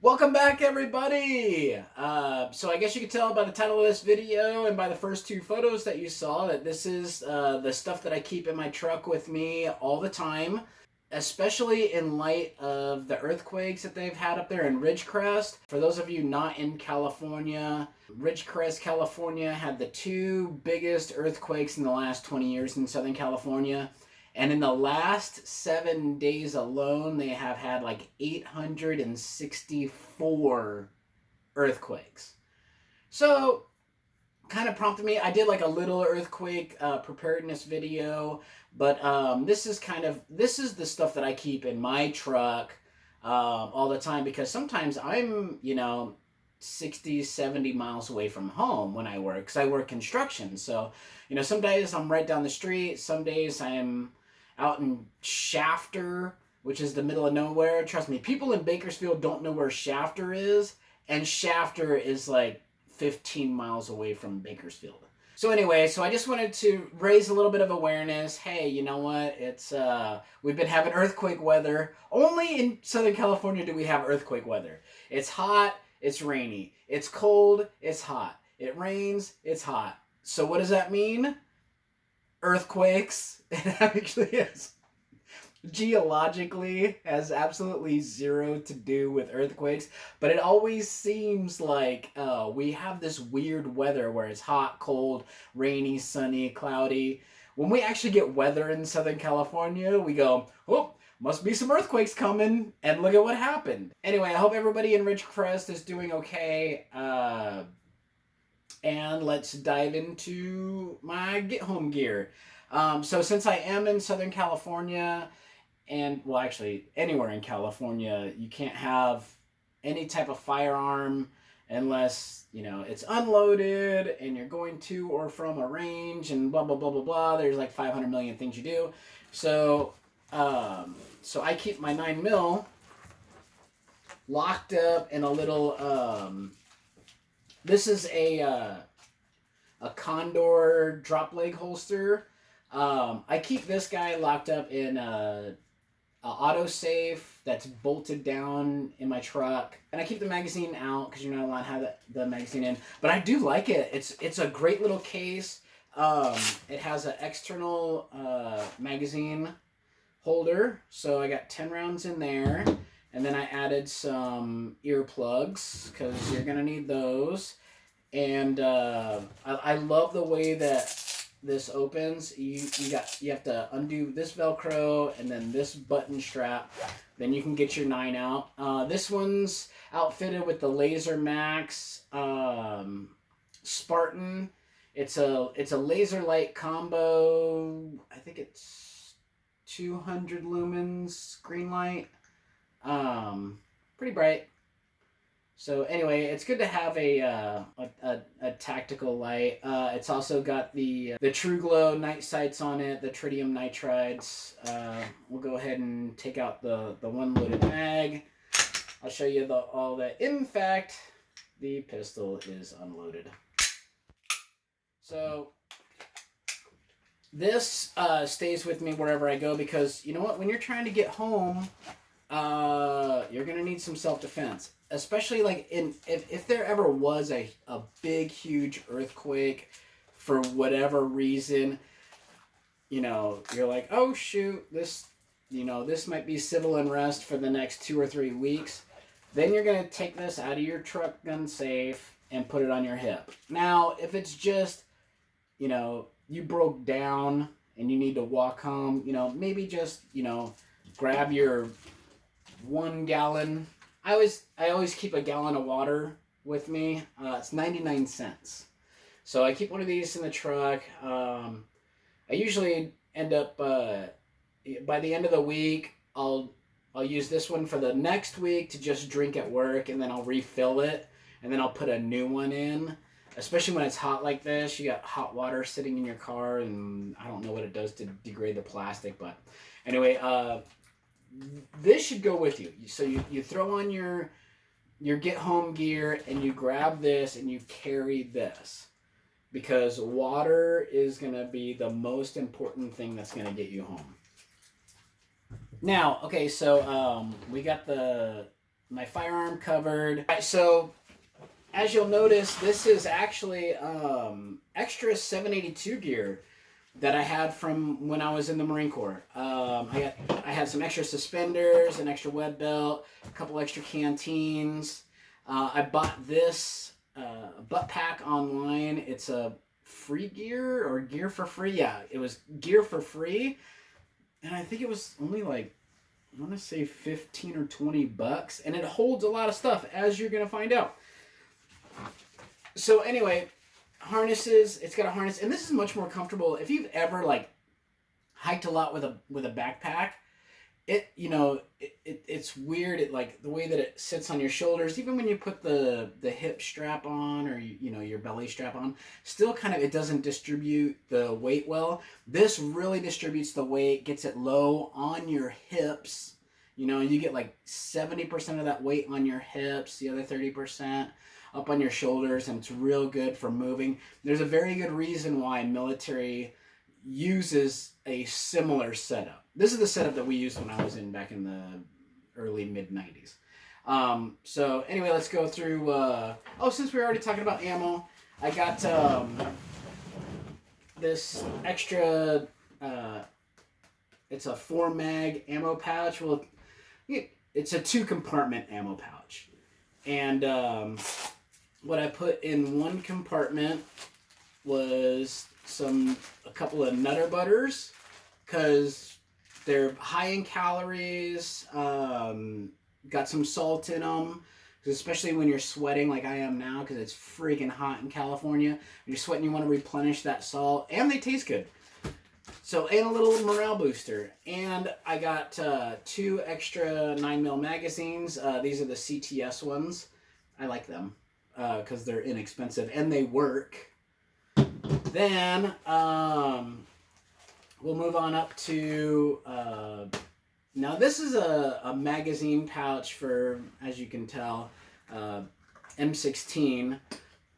Welcome back, everybody! So I guess you could tell by the title of this video and by the first two photos that you saw that this is the stuff that I keep in my truck with me all the time, especially in light of the earthquakes that they've had up there in Ridgecrest. For those of you not in California, Ridgecrest, California had the two biggest earthquakes in the last 20 years in Southern California. And in the last 7 days alone, they have had like 864 earthquakes. So, kind of prompted me. I did like a little earthquake preparedness video, but this is the stuff that I keep in my truck all the time, because sometimes I'm, 60, 70 miles away from home when I work, because I work construction. So, some days I'm right down the street, some days I'm out in Shafter, which is the middle of nowhere. Trust me, people in Bakersfield don't know where Shafter is, and Shafter is like 15 miles away from Bakersfield. So anyway, I just wanted to raise a little bit of awareness. Hey, you know what? It's we've been having earthquake weather. Only in Southern California do we have earthquake weather. It's hot, it's rainy. It's cold, it's hot. It rains, it's hot. So what does that mean? Earthquakes. It actually is. Geologically has absolutely zero to do with earthquakes, but it always seems like we have this weird weather where it's hot, cold, rainy, sunny, cloudy. When we actually get weather in Southern California, we go, oh, must be some earthquakes coming, and look at what happened. Anyway, I hope everybody in Ridgecrest is doing okay. And let's dive into my get home gear. So since I am in Southern California, and well, actually anywhere in California, you can't have any type of firearm unless, it's unloaded and you're going to or from a range and blah, blah, blah, blah, blah. There's like 500 million things you do. So I keep my 9mm locked up in a little, this is a Condor Drop Leg Holster. I keep this guy locked up in a autosave that's bolted down in my truck, and I keep the magazine out because you're not allowed to have the magazine in. But I do like it. It's a great little case. It has an external magazine holder, so I got 10 rounds in there, and then I added some earplugs because you're gonna need those. And I love the way that this opens. You have to undo this Velcro and then this button strap. Then you can get your 9 out. This one's outfitted with the Laser Max Spartan. It's a laser light combo. I think it's 200 lumens green light. Pretty bright. So anyway, it's good to have a tactical light. It's also got the True Glow night sights on it, the tritium nitrides. We'll go ahead and take out the one loaded mag. I'll show you all that. In fact, the pistol is unloaded. So this stays with me wherever I go, because you know what? When you're trying to get home, you're gonna need some self-defense. Especially like if there ever was a big, huge earthquake for whatever reason, you're like, oh shoot, this might be civil unrest for the next 2 or 3 weeks. Then you're going to take this out of your truck gun safe and put it on your hip. Now, if it's just, you broke down and you need to walk home, maybe just, grab your 1 gallon. I always keep a gallon of water with me. It's 99 cents. So I keep one of these in the truck. I usually end up, by the end of the week, I'll use this one for the next week to just drink at work, and then I'll refill it, and then I'll put a new one in. Especially when it's hot like this, you got hot water sitting in your car, and I don't know what it does to degrade the plastic, but anyway, this should go with you. So you throw on your get home gear and you grab this and you carry this, because water is going to be the most important thing that's going to get you home. Now, okay, so we got the my firearm covered. All right, so as you'll notice, this is actually extra 782 gear that I had from when I was in the Marine Corps. I had some extra suspenders, an extra web belt, a couple extra canteens. I bought this butt pack online. It's a free gear or gear for free. Yeah, it was gear for free, and I think it was only like, I want to say 15 or 20 bucks, and it holds a lot of stuff, as you're gonna find out. So anyway, harnesses. It's got a harness, and this is much more comfortable. If you've ever like hiked a lot with a backpack, it's weird. It like the way that it sits on your shoulders, even when you put the hip strap on or your belly strap on, still kind of it doesn't distribute the weight well. This really distributes the weight, gets it low on your hips. You get like 70% of that weight on your hips, the other 30% up on your shoulders, and it's real good for moving. There's a very good reason why military uses a similar setup. This is the setup that we used when I was back in the early mid-90s. So anyway, let's go through, since we were already talking about ammo, I got this extra, it's a 4-mag ammo pouch. Well, it's a 2-compartment ammo pouch. And what I put in one compartment was a couple of Nutter Butters, because they're high in calories, got some salt in them, especially when you're sweating like I am now, because it's freaking hot in California. When you're sweating, you want to replenish that salt, and they taste good. So, and a little morale booster. And I got 2 extra 9mm magazines. These are the CTS ones. I like them because they're inexpensive and they work. Then we'll move on up to, now this is a magazine pouch for, as you can tell, M16,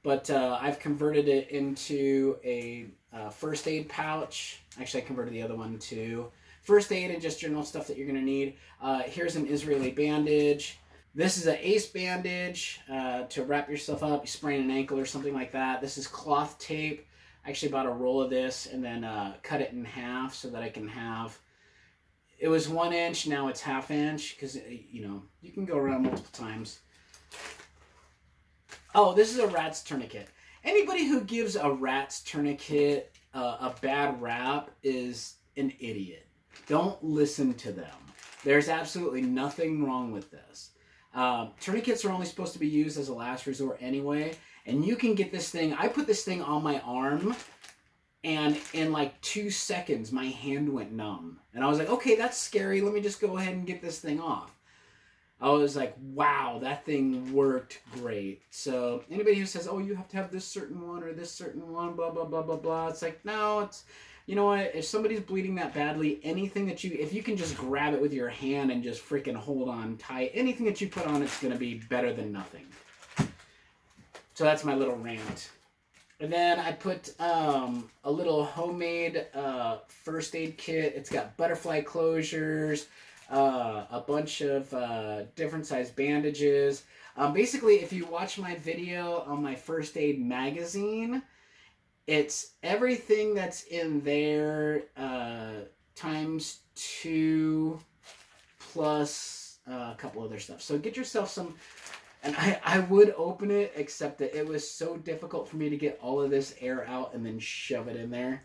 but I've converted it into a first aid pouch. Actually, I converted the other one to first aid and just general stuff that you're going to need. Here's an Israeli bandage. This is an ACE bandage to wrap yourself up. You sprain an ankle or something like that. This is cloth tape. I actually bought a roll of this and then cut it in half so that I can have... It was 1 inch, now it's 1/2 inch, because, you can go around multiple times. Oh, this is a R.A.T.S tourniquet. Anybody who gives a R.A.T.S tourniquet a bad rap is an idiot. Don't listen to them. There's absolutely nothing wrong with this. Tourniquets are only supposed to be used as a last resort anyway, and you can get this thing... I put this thing on my arm, and in like 2 seconds, my hand went numb. And I was like, okay, that's scary. Let me just go ahead and get this thing off. I was like, wow, that thing worked great. So anybody who says, oh, you have to have this certain one or this certain one, blah, blah, blah, blah, blah. It's like, no, it's, you know what? If somebody's bleeding that badly, anything that if you can just grab it with your hand and just freaking hold on tight, anything that you put on it's going to be better than nothing. So that's my little rant. And then I put a little homemade first aid kit. It's got butterfly closures, a bunch of different size bandages. Basically, if you watch my video on my first aid magazine, it's everything that's in there times 2 plus a couple other stuff. So get yourself some... And I would open it, except that it was so difficult for me to get all of this air out and then shove it in there.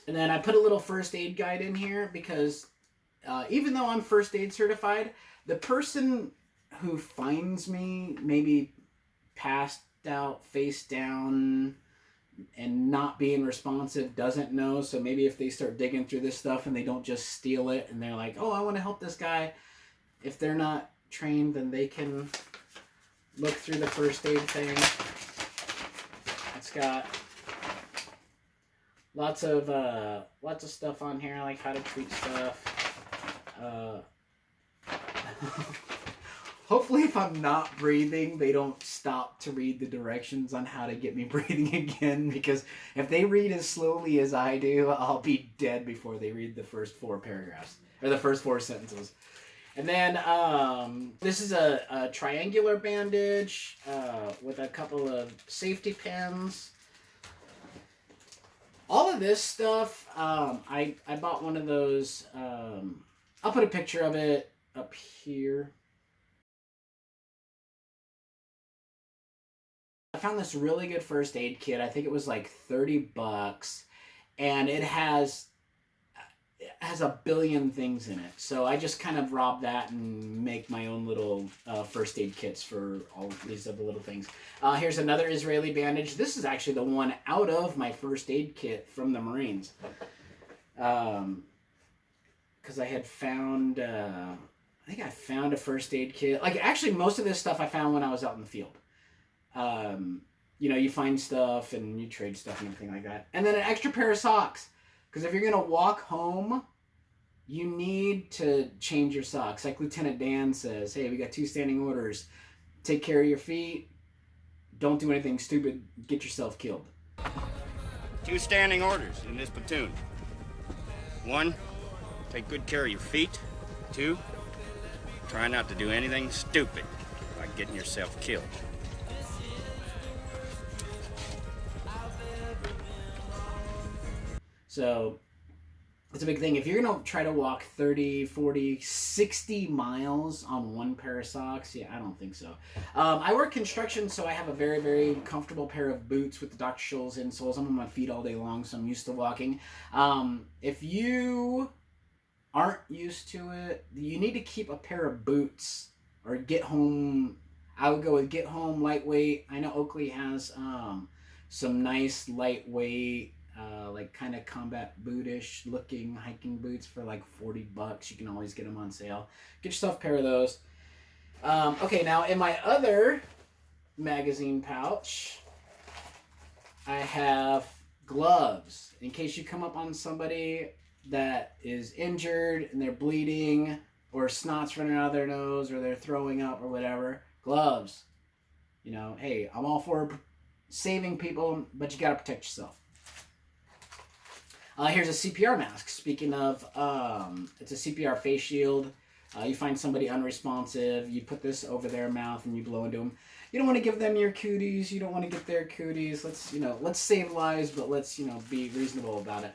And then I put a little first aid guide in here because even though I'm first aid certified, the person who finds me maybe passed out, face down, and not being responsive doesn't know. So maybe if they start digging through this stuff and they don't just steal it and they're like, oh, I want to help this guy. If they're not trained, then they can look through the first aid thing. It's got lots of stuff on here, like how to treat stuff. Hopefully, if I'm not breathing, they don't stop to read the directions on how to get me breathing again, because if they read as slowly as I do, I'll be dead before they read the first 4 paragraphs, or the first 4 sentences. And then this is a triangular bandage with a couple of safety pins. All of this stuff, I bought one of those. I'll put a picture of it up here. I found this really good first aid kit. I think it was like $30, and it has a billion things in it. So I just kind of rob that and make my own little first aid kits for all of these other little things. Here's another Israeli bandage. This is actually the one out of my first aid kit from the Marines. Because I had found, I think I found a first aid kit. Like, actually, most of this stuff I found when I was out in the field. You know, you find stuff and you trade stuff and everything like that. And then an extra pair of socks. Because if you're going to walk home, you need to change your socks. Like Lieutenant Dan says, hey, we got 2 standing orders. Take care of your feet. Don't do anything stupid. Get yourself killed. 2 standing orders in this platoon. 1, take good care of your feet. 2, try not to do anything stupid like getting yourself killed. So it's a big thing. If you're going to try to walk 30, 40, 60 miles on 1 pair of socks, yeah, I don't think so. I work construction, so I have a very, very comfortable pair of boots with the Dr. Scholl's insoles. I'm on my feet all day long, so I'm used to walking. If you aren't used to it, you need to keep a pair of boots or Get Home. I would go with Get Home lightweight. I know Oakley has some nice lightweight like kind of combat bootish looking hiking boots for like $40. You can always get them on sale. Get yourself a pair of those. Okay, now in my other magazine pouch, I have gloves in case you come up on somebody that is injured and they're bleeding or snot's running out of their nose or they're throwing up or whatever. Gloves. You know, hey, I'm all for saving people, but you gotta protect yourself. Here's a CPR mask. Speaking of, it's a CPR face shield. You find somebody unresponsive, you put this over their mouth and you blow into them. You don't want to give them your cooties. You don't want to get their cooties. Let's save lives, but let's, be reasonable about it.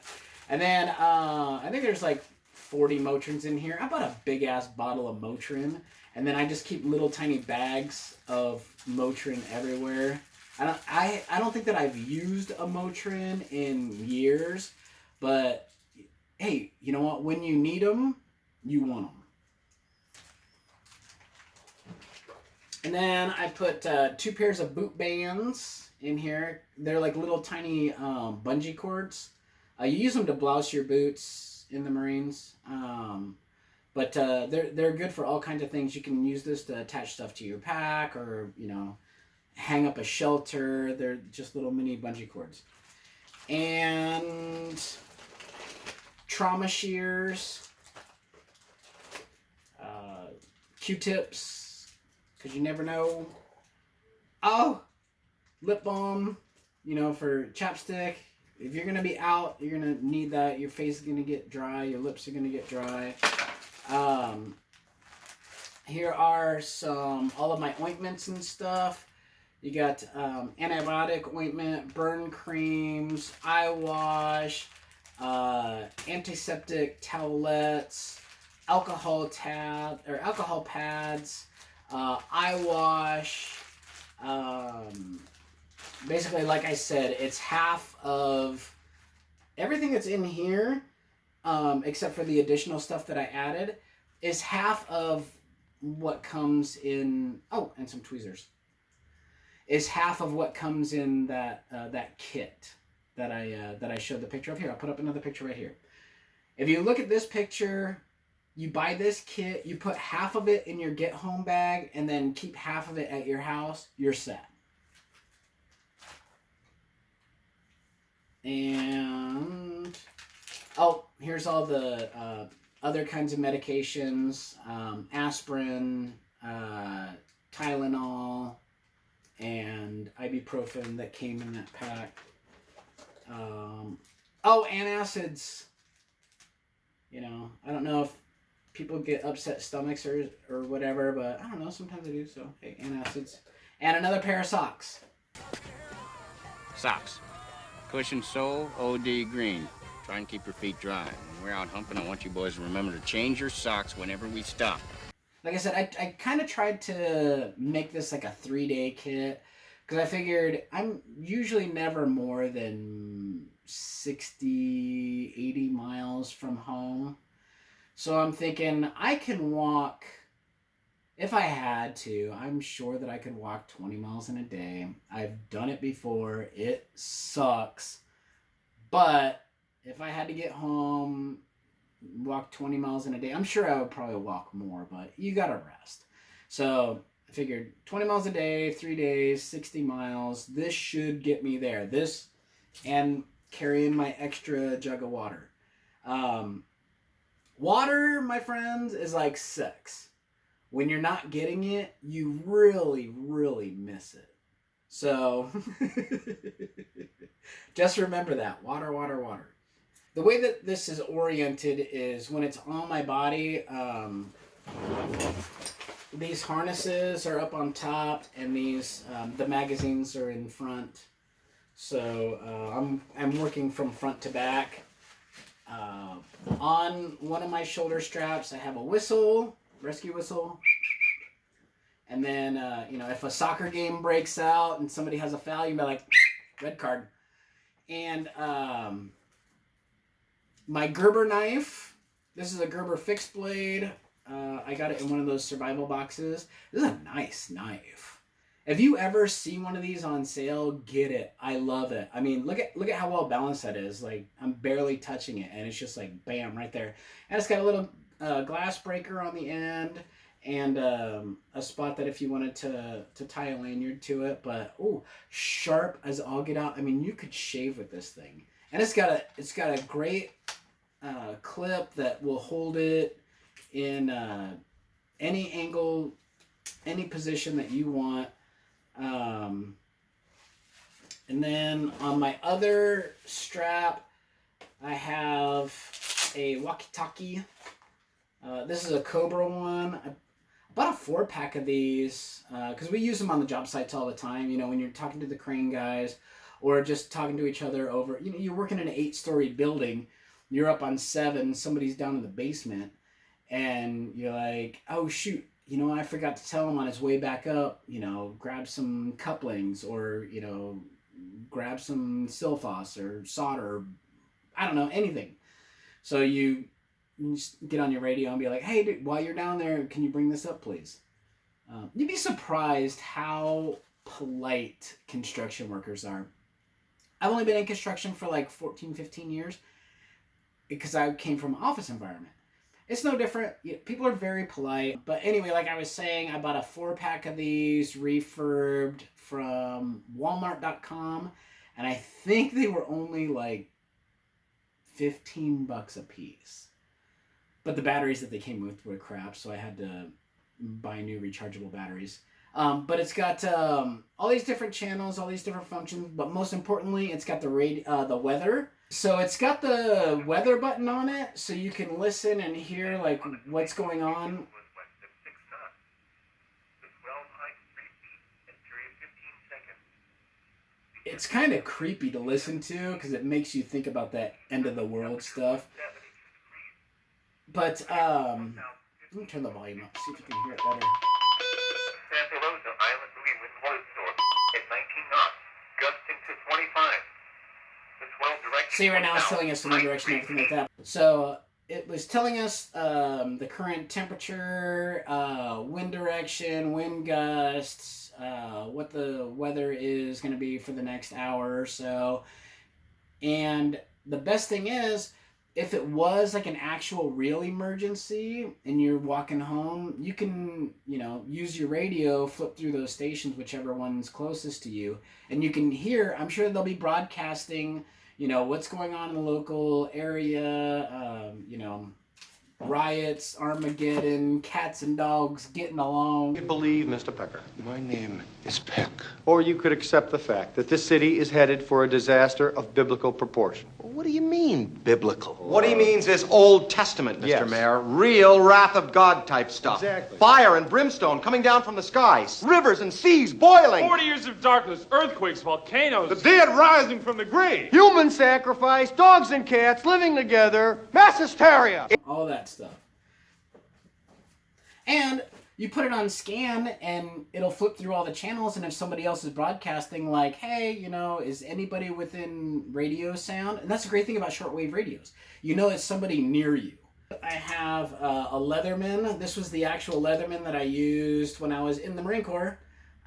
And then, I think there's like 40 Motrins in here. I bought a big ass bottle of Motrin, and then I just keep little tiny bags of Motrin everywhere. I don't think that I've used a Motrin in years. But, hey, you know what? When you need them, you want them. And then I put 2 pairs of boot bands in here. They're like little tiny bungee cords. You use them to blouse your boots in the Marines. But they're good for all kinds of things. You can use this to attach stuff to your pack or, hang up a shelter. They're just little mini bungee cords. And trauma shears, Q-tips, because you never know. Oh, lip balm, for chapstick. If you're going to be out, you're going to need that. Your face is going to get dry. Your lips are going to get dry. Here are all of my ointments and stuff. You got antibiotic ointment, burn creams, eye wash, antiseptic towelettes, alcohol pads, eye wash. Basically, like I said, it's half of everything that's in here, except for the additional stuff that I added, is half of what comes in. Oh, and some tweezers. Is half of what comes in that kit that I showed the picture of. Here, I'll put up another picture right here. If you look at this picture, you buy this kit, you put half of it in your get home bag, and then keep half of it at your house, you're set. And here's all the other kinds of medications, aspirin, Tylenol, and ibuprofen that came in that pack. Antacids. I don't know if people get upset stomachs or whatever, but I don't know. Sometimes I do. So hey, antacids, and another pair of socks. Socks. Cushion sole, OD green. Try and keep your feet dry. When we're out humping, I want you boys to remember to change your socks whenever we stop. Like I said, I kind of tried to make this like a 3-day kit because I figured I'm usually never more than 60, 80 miles from home. So I'm thinking I can walk, if I had to, I'm sure that I could walk 20 miles in a day. I've done it before. It sucks. But if I had to get home, walk 20 miles in a day, I'm sure I would probably walk more, but you gotta rest. So I figured 20 miles a day, 3 days, 60 miles. This should get me there. This and carrying my extra jug of water. Water, my friends, is like sex. When you're not getting it, you really, really miss it. So just remember that. Water, water, water. The way that this is oriented is when it's on my body, these harnesses are up on top and these the magazines are in front. So I'm working from front to back. On one of my shoulder straps, I have a whistle, rescue whistle. And then, if a soccer game breaks out and somebody has a foul, you can be like, red card. And my Gerber knife, this is a Gerber fixed blade. I got it in one of those survival boxes. This is a nice knife. If you ever see one of these on sale, get it. I love it. I mean, look at how well balanced that is. Like, I'm barely touching it, and it's just like, bam, right there. And it's got a little glass breaker on the end, and a spot that if you wanted to tie a lanyard to it. But, oh, sharp as all get out. I mean, you could shave with this thing. And it's got a great clip that will hold it in any angle, any position that you want. And then on my other strap, I have a walkie-talkie. This is a Cobra one. I bought a 4-pack of these because we use them on the job sites all the time. You know, when you're talking to the crane guys or just talking to each other over, you're working in an 8-story building. You're up on 7, somebody's down in the basement, and you're like, oh, shoot. I forgot to tell him on his way back up, grab some couplings or, grab some silphos or solder, I don't know, anything. So you just get on your radio and be like, hey, dude, while you're down there, can you bring this up, please? You'd be surprised how polite construction workers are. I've only been in construction for like 14, 15 years because I came from an office environment. It's no different. People are very polite. But anyway, like I was saying, I bought a 4-pack of these refurbed from Walmart.com. And I think they were only like $15 a piece. But the batteries that they came with were crap, so I had to buy new rechargeable batteries. But it's got all these different channels, all these different functions. But most importantly, it's got the weather. So it's got the weather button on it, so you can listen and hear like what's going on. It's kind of creepy to listen to because it makes you think about that end of the world stuff. But let me turn the volume up, see if you can hear it better. Santa Rosa Island Louis with Lloydstorm at 19 knots, gusting to 25. See, right now it's telling us the wind direction and everything like that. So it was telling us the current temperature, wind direction, wind gusts, what the weather is going to be for the next hour or so. And the best thing is, if it was like an actual real emergency and you're walking home, you can, use your radio, flip through those stations, whichever one's closest to you, and you can hear, I'm sure they'll be broadcasting, what's going on in the local area, riots, Armageddon, cats and dogs getting along. You believe, Mr. Pecker. My name is Peck. Or you could accept the fact that this city is headed for a disaster of biblical proportion. What do you mean, biblical? What he means is Old Testament, Mr. Yes. Mayor. Real wrath of God type stuff. Exactly. Fire and brimstone coming down from the skies. Rivers and seas boiling. 40 years of darkness, earthquakes, volcanoes. The dead rising from the grave. Human sacrifice, dogs and cats living together, mass hysteria. All that stuff. And you put it on scan and it'll flip through all the channels, and if somebody else is broadcasting like, hey, you know, is anybody within radio sound? And that's the great thing about shortwave radios. You know it's somebody near you. I have a Leatherman. This was the actual Leatherman that I used when I was in the Marine Corps.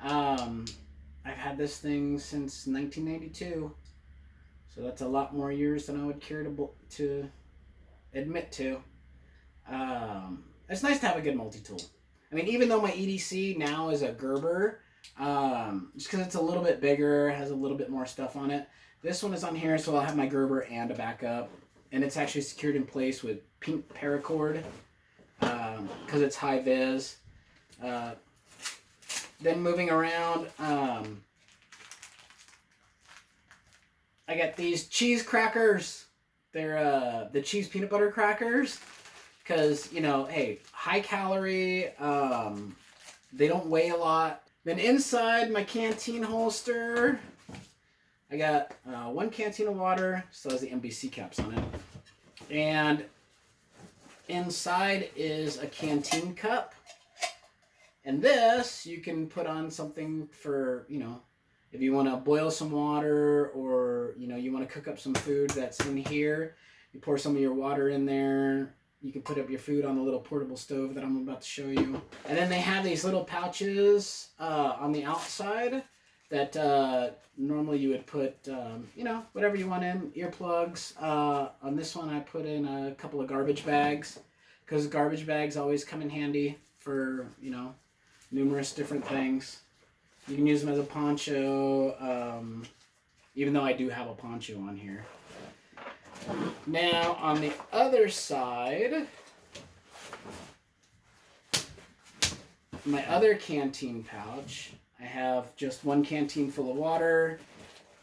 I've had this thing since 1992. So that's a lot more years than I would care to admit to. It's nice to have a good multi-tool. I mean, even though my EDC now is a Gerber, just because it's a little bit bigger, has a little bit more stuff on it. This one is on here, so I'll have my Gerber and a backup. And it's actually secured in place with pink paracord, because it's high vis. Then moving around, I got these cheese crackers. They're the cheese peanut butter crackers. Because, you know, hey, high calorie, they don't weigh a lot. Then inside my canteen holster, I got 1 canteen of water, still has the MBC caps on it. And inside is a canteen cup. And this, you can put on something for, you know, if you want to boil some water, or, you know, you want to cook up some food that's in here. You pour some of your water in there. You can put up your food on the little portable stove that I'm about to show you. And then they have these little pouches on the outside that normally you would put, you know, whatever you want in, earplugs. On this one, I put in a couple of garbage bags, because garbage bags always come in handy for, you know, numerous different things. You can use them as a poncho, even though I do have a poncho on here. Now, on the other side, my other canteen pouch, I have just 1 canteen full of water,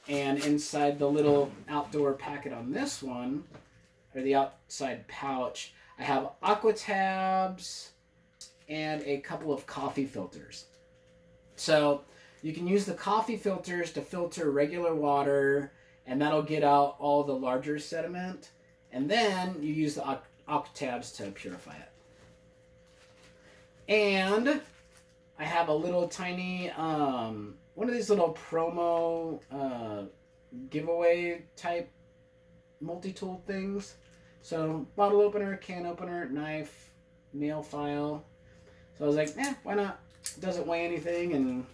and inside the little outdoor packet on this one, or the outside pouch, I have aqua tabs and a couple of coffee filters. So, you can use the coffee filters to filter regular water, and that'll get out all the larger sediment. And then you use the aqua tabs to purify it. And I have a little tiny, one of these little promo giveaway type multi-tool things. So bottle opener, can opener, knife, nail file. So I was like, why not? It doesn't weigh anything and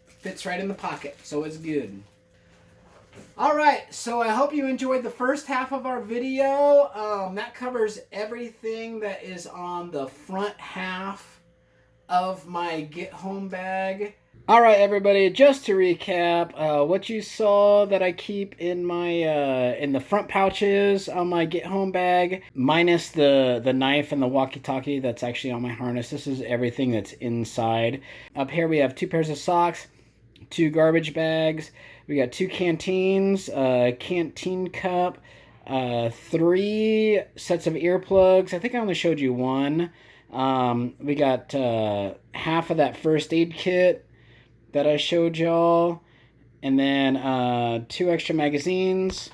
fits right in the pocket, so it's good. Alright, so I hope you enjoyed the first half of our video. That covers everything that is on the front half of my Get Home bag. Alright everybody, just to recap, what you saw that I keep in my in the front pouches on my Get Home bag, minus the knife and the walkie-talkie that's actually on my harness. This is everything that's inside. Up here we have 2 pairs of socks, 2 garbage bags, we got 2 canteens, a canteen cup, 3 sets of earplugs. I think I only showed you 1. We got half of that first aid kit that I showed y'all, and then 2 extra magazines,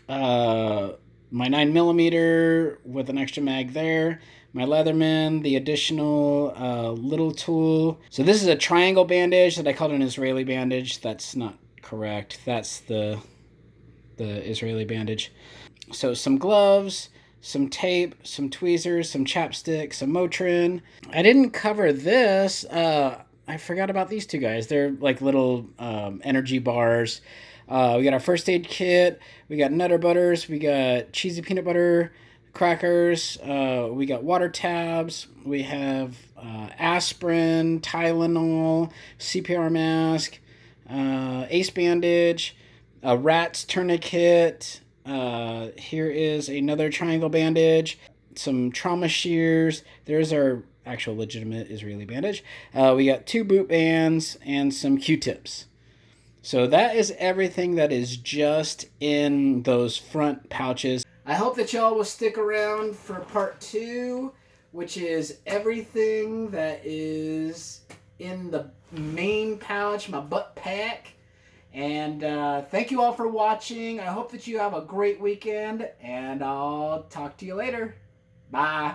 my 9mm with an extra mag there, my Leatherman, the additional little tool. So this is a triangle bandage that I called an Israeli bandage. That's not correct. That's the Israeli bandage. So some gloves, some tape, some tweezers, some chapstick, some Motrin. I didn't cover this. I forgot about these 2 guys. They're like little energy bars. We got our first aid kit. We got Nutter Butters. We got cheesy peanut butter crackers. We got water tabs. We have aspirin, Tylenol, CPR mask, ace bandage, a R.A.T.S tourniquet, Here is another triangle bandage, some trauma shears. There's our actual legitimate Israeli bandage. We got 2 boot bands and some Q-tips. So that is everything that is just in those front pouches. I hope that y'all will stick around for part 2, which is everything that is in the main pouch, my butt pack. And thank you all for watching. I hope that you have a great weekend, and I'll talk to you later. Bye.